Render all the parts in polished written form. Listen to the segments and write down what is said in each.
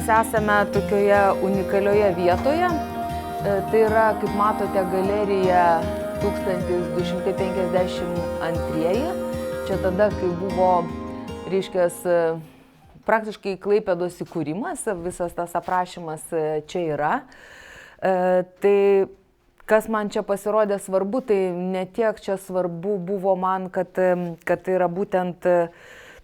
mes esame tokioje unikalioje vietoje. Tai yra, kaip matote, galerija 1252. Čia tada, kai buvo, reiškias, praktiškai Klaipėdos įkūrimas, visas tas aprašymas čia yra. Tai kas man čia pasirodė svarbu, tai ne tiek čia svarbu buvo man, kad tai yra būtent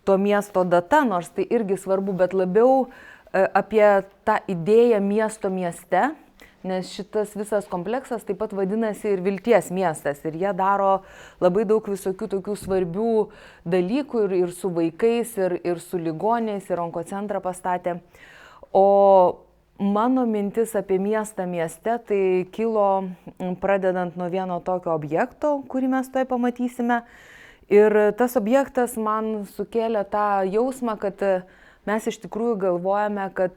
to miesto data, nors tai irgi svarbu, bet labiau apie tą idėją miesto mieste, nes šitas visas kompleksas taip pat vadinasi ir Vilties miestas. Ir jie daro labai daug visokių tokių svarbių dalykų ir su vaikais, ir su ligoniais, ir onkocentrą pastatė. O mano mintis apie miestą mieste tai kilo pradedant nuo vieno tokio objekto, kurį mes tuoj pamatysime. Ir tas objektas man sukėlė tą jausmą, kad mes iš tikrųjų galvojame, kad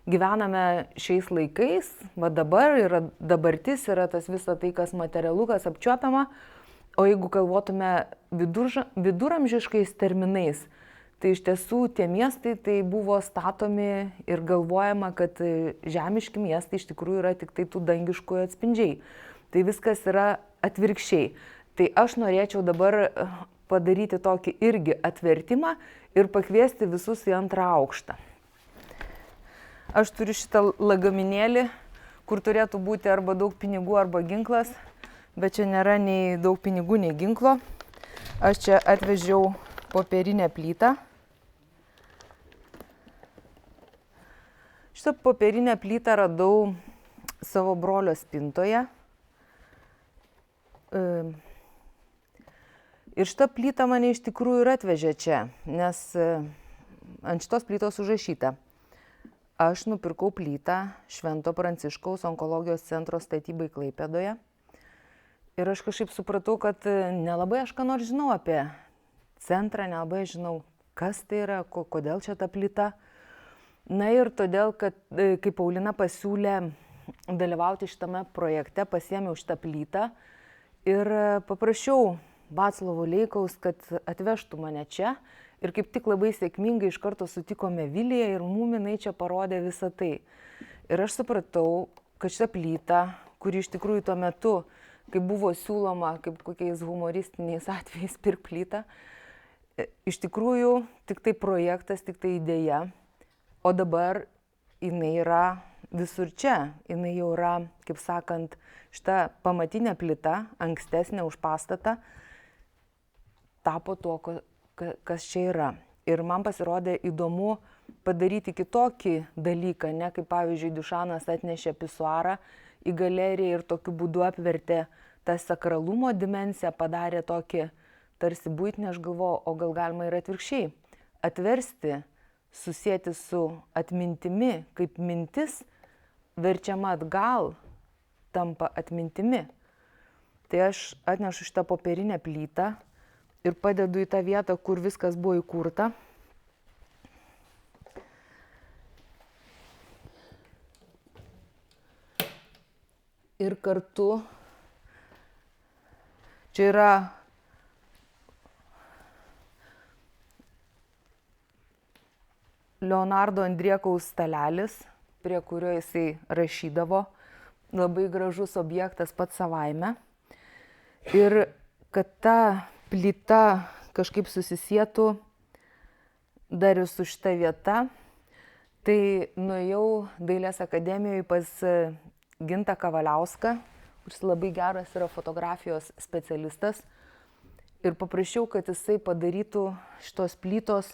gyvename šiais laikais, va dabar yra dabartis, yra tas visa tai, kas materialu, kas apčiuopiama, o jeigu galvotume viduramžiškais terminais, tai iš tiesų tie miestai tai buvo statomi ir galvojama, kad žemiški miestai iš tikrųjų yra tik tai tų dangiškųjų atspindžiai. Tai viskas yra atvirkščiai. Tai aš norėčiau dabar padaryti tokį irgi atvertimą ir pakviesti visus į antrą aukštą. Aš turiu šitą lagaminėlį, kur turėtų būti arba daug pinigų, arba ginklas, bet čia nėra nei daug pinigų, nei ginklo. Aš čia atvežiau popierinę plytą. Šitą popierinę plytą radau savo brolio spintoje. Ir šitą plytą mane iš tikrųjų ir atvežė čia, nes ant šitos plytos užrašyta: aš nupirkau plytą Švento Pranciškaus onkologijos centro statybai Klaipėdoje. Ir aš kažkaip supratau, kad nelabai aš ką nors žinau apie centrą, nelabai žinau, kas tai yra, kodėl čia ta plyta. Na ir todėl, kad kai Paulina pasiūlė dalyvauti šitame projekte, pasiėmiau šitą plytą ir paprašiau Vaclovo Leikaus, kad atvežtų mane čia. Ir kaip tik labai sėkmingai iš karto sutikome Viliją ir mum jinai čia parodė visą tai. Ir aš supratau, kad šitą plytą, kuri iš tikrųjų tuo metu, kai buvo siūloma, kaip kokiais humoristiniais atvejais pirk plytą, iš tikrųjų tik tai projektas, tik tai idėja, o dabar jinai yra visur čia. Jinai jau yra, kaip sakant, šita pamatinė plyta, ankstesnė už pastatą, tapo tuo, kas čia yra. Ir man pasirodė įdomu padaryti kitokį dalyką, ne kaip pavyzdžiui Dušanas atnešė pisuarą į galeriją ir tokiu būdu apvertė tą sakralumo dimensiją, padarė tokį tarsi buitinį, aš galvoju, o gal galima ir atvirkščiai atversti, susieti su atmintimi, kaip mintis verčiama atgal tampa atmintimi. Tai aš atnešu šitą popierinę plytą ir padedu į tą vietą, kur viskas buvo įkurta. Ir kartu čia yra Leonardo Andriekaus stalelis, prie kurio jisai rašydavo. Labai gražus objektas pats savaime. Ir kad ta plyta kažkaip susisietų dar ir su šita vieta, tai nuėjau Dailės akademijoje pas Gintą Kavaliauską, kuris labai geras yra fotografijos specialistas, ir paprašiau, kad jisai padarytų šitos plytos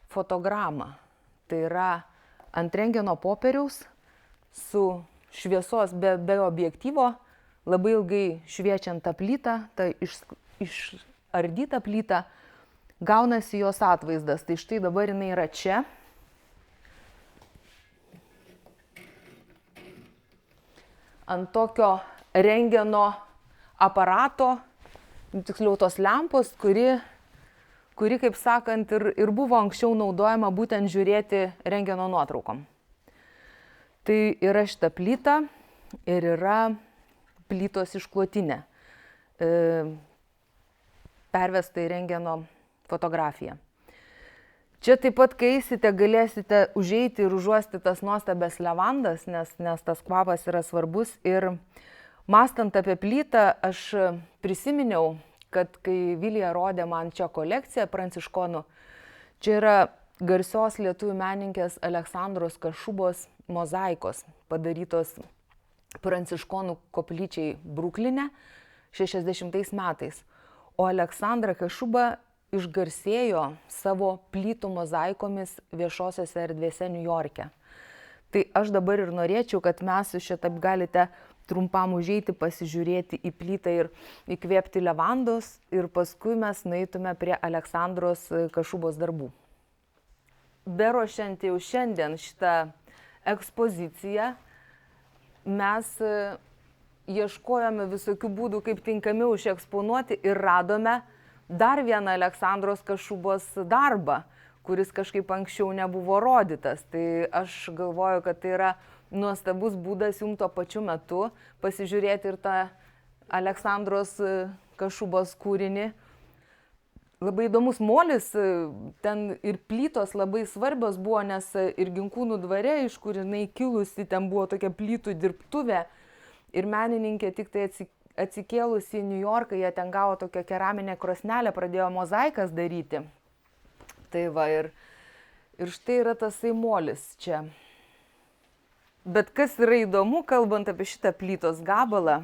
fotogramą. Tai yra ant rentgeno popieriaus su šviesos be objektyvo, labai ilgai šviečiant tą plytą, tą išardytą plytą, gaunasi jos atvaizdas. Tai štai dabar jinai yra čia. Ant tokio rentgeno aparato, tiksliau tos lempos, kuri, kaip sakant, ir buvo anksčiau naudojama būtent žiūrėti rentgeno nuotraukom. Tai yra šita plyta ir yra plytos išklotinė, pervesta į rentgeno fotografiją. Čia taip pat, kai eisite, galėsite užeiti ir užuosti tas nuostabes levandas, nes tas kvapas yra svarbus. Ir mąstant apie plytą, aš prisiminiau, kad kai Vilija rodė man čia kolekciją pranciškonų, čia yra garsios lietuvių menininkės Aleksandros Kašubos mozaikos, padarytos pranciškonų koplyčiai Brukline 60 metais. O Aleksandra Kašuba išgarsėjo savo plytų mozaikomis viešosiose erdvėse Niujorke. Tai aš dabar ir norėčiau, kad mes jūs čia taip galite trumpam užeiti, pasižiūrėti į plytą ir įkvėpti levandos ir paskui mes nueitume prie Aleksandros Kašubos darbų. Beruošiant jau šiandien šitą ekspoziciją, mes ieškojome visokių būdų, kaip tinkamiau išeksponuoti ir radome dar vieną Aleksandros Kašubos darbą, kuris kažkaip anksčiau nebuvo rodytas. Tai aš galvoju, kad tai yra nuostabus būdas jums tuo pačiu metu pasižiūrėti ir tą Aleksandros Kašubos kūrinį. Labai įdomus molis, ten ir plytos labai svarbios buvo, nes ir Ginkūnų dvare, iš kur jinai kilusi, ten buvo tokia plytų dirbtuvė ir menininkė tik tai atsikėlusi į Niujorką, jie ten gavo tokią keraminę krosnelę, pradėjo mozaikas daryti. Tai va, ir štai yra tasai molis čia. Bet kas yra įdomu, kalbant apie šitą plytos gabalą,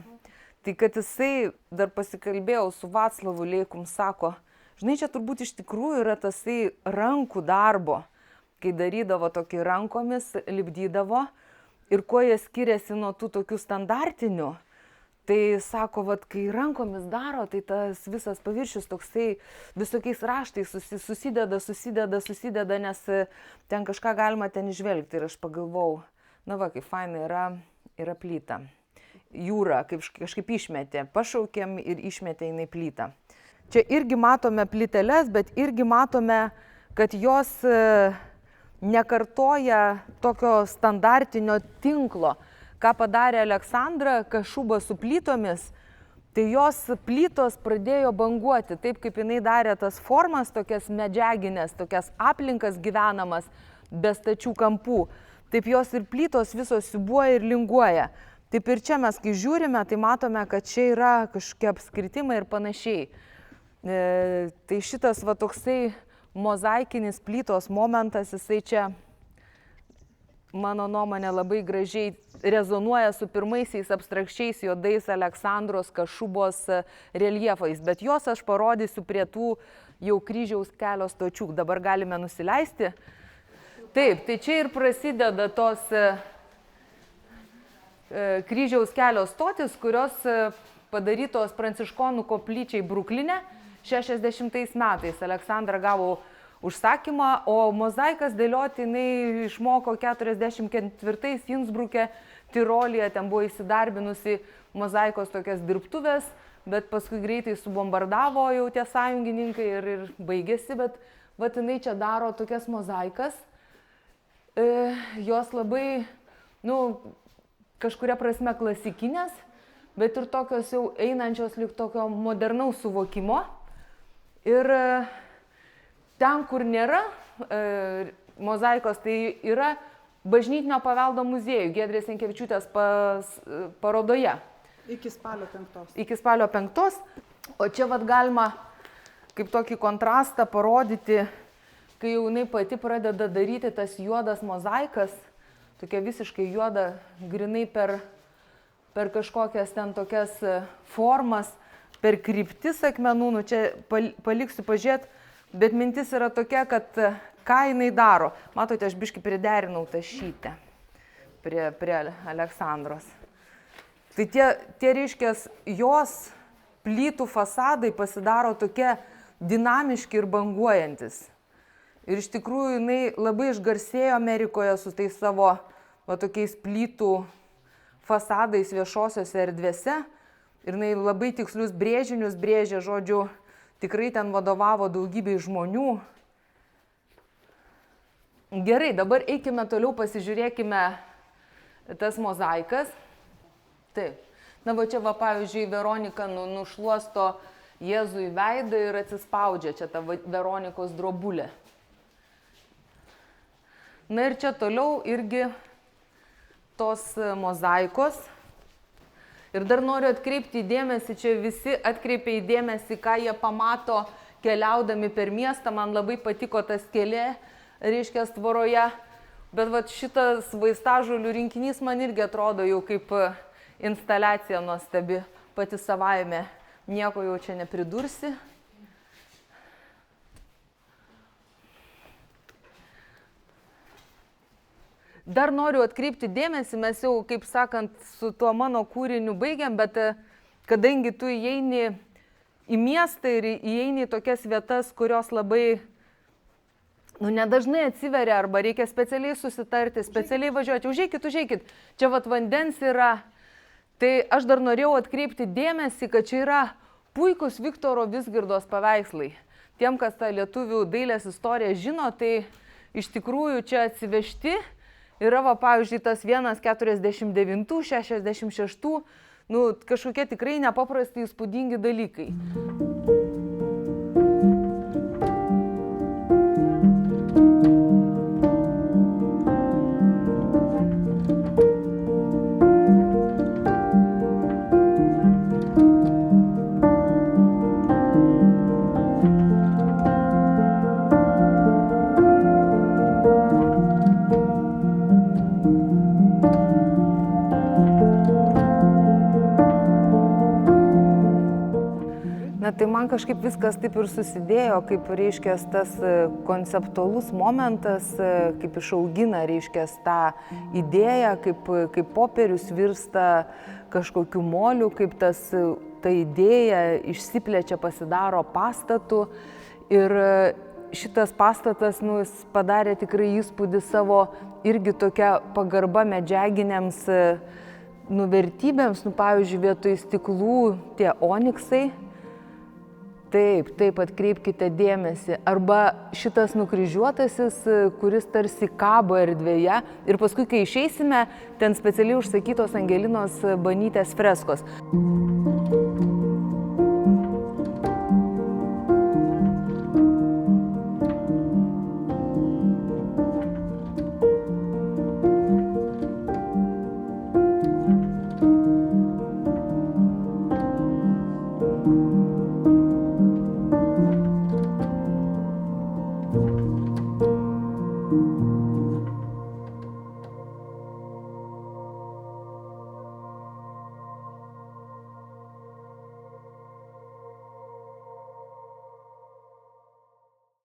tai kad jisai, dar pasikalbėjau su Vaclavu Leikum, sako, žinai, čia turbūt iš tikrųjų yra tasai rankų darbo, kai darydavo tokį rankomis, lipdydavo ir kuo jie skiriasi nuo tų tokių standartinių. Tai sako, vat, kai rankomis daro, tai tas visas paviršius toksai visokiais raštais susideda, nes ten kažką galima ten išvelgti. Ir aš pagalvojau, na va, kaip fainai yra plyta. Jūra kažkaip išmetė, pašaukėm ir išmetė jinai plytą. Čia irgi matome plyteles, bet irgi matome, kad jos nekartoja tokio standartinio tinklo. Ką padarė Aleksandra Kašuba su plytomis, tai jos plytos pradėjo banguoti, taip kaip jinai darė tas formas, tokias medžiaginės, tokias aplinkas gyvenamas, be stačių kampų. Taip jos ir plytos visos siūbuoja ir linguoja. Taip ir čia mes, kai žiūrime, tai matome, kad čia yra kažkokie apskritimai ir panašiai. Tai šitas va toksai mozaikinis plytos momentas, jisai čia, mano nuomonė, labai gražiai rezonuoja su pirmaisiais abstrakčiais juodais Aleksandros Kašubos reljefais, bet juos aš parodysiu prie tų jau kryžiaus kelio stočių. Dabar galime nusileisti. Taip, tai čia ir prasideda tos kryžiaus kelio stotis, kurios padarytos pranciškonų koplyčiai Brukline 60 metais. Aleksandra gavo užsakymą, o mozaikas dėlioti jinai išmoko 44 Innsbruke, Tirolyje, ten buvo įsidarbinusi mozaikos tokias dirbtuvės, bet paskui greitai subombardavo jau tie sąjungininkai ir baigėsi, bet vat jinai čia daro tokias mozaikas. Jos labai, kažkuria prasme klasikinės, bet ir tokios jau einančios lyg tokio modernaus suvokimo. Ir ten, kur nėra mozaikos, tai yra Bažnytinio paveldo muziejų Giedrės Jankevičiūtės parodoje. Iki spalio 5. Iki spalio 5. O čia vat galima kaip tokį kontrastą parodyti, kai jau jinai pati pradeda daryti tas juodas mozaikas, tokia visiškai juoda, grinai per kažkokias ten tokias formas, per kryptis akmenų, čia paliksiu pažiūrėti. Bet mintis yra tokia, kad ką jinai daro. Matote, aš biškį priderinau tą šytę prie Aleksandros. Tai tie reiškias, jos plytų fasadai pasidaro tokie dinamiški ir banguojantis. Ir iš tikrųjų jinai labai išgarsėjo Amerikoje su tais savo tokiais plytų fasadais viešosiose erdvėse. Ir jinai labai tikslius brėžinius brėžė, žodžiu, tikrai ten vadovavo daugybei žmonių. Gerai, dabar eikime toliau, pasižiūrėkime tas mozaikas. Taip. Na va čia, pavyzdžiui, Veronika nušluosto Jėzui veidą ir atsispaudžia čia ta Veronikos drobulė. Na ir čia toliau irgi tos mozaikos. Ir dar noriu atkreipti dėmesį, čia visi atkreipia į dėmesį, ką jie pamato keliaudami per miestą. Man labai patiko ta skėlė, reiškia, tvoroje. Bet vat šitas vaistažolių rinkinys man irgi atrodo jau kaip instaliacija nuostabi pati savaime. Nieko jau čia nepridursi. Dar noriu atkreipti dėmesį, mes jau, kaip sakant, su tuo mano kūriniu baigiam, bet kadangi tu įeini į miestą ir įeini į tokias vietas, kurios labai, nedažnai atsiveria arba reikia specialiai susitarti, specialiai važiuoti, užeikit, čia vat vandens yra. Tai aš dar norėjau atkreipti dėmesį, kad čia yra puikus Viktoro Vizgirdos paveikslai. Tiem, kas tą lietuvių dailės istoriją žino, tai iš tikrųjų čia atsivežti. Yra, va, pavyzdžiui, tas 1,49, 66, kažkokie tikrai nepaprastai įspūdingi dalykai. Tai man kažkaip viskas taip ir susidėjo, kaip, reiškia, tas konceptualus momentas, kaip išaugina, reiškia, tą idėją, kaip popierius virsta kažkokiu moliu, kaip ta idėja išsiplečia, pasidaro pastatu. Ir šitas pastatas, jis padarė tikrai įspūdį savo irgi tokia pagarba medžiaginiams vertybėms, pavyzdžiui, vietoj stiklų tie oniksai. Taip, atkreipkite dėmesį. Arba šitas nukryžiuotasis, kuris tarsi kabo erdvėje. Ir paskui, kai išeisime, ten specialiai užsakytos Angelinos Banytės freskos.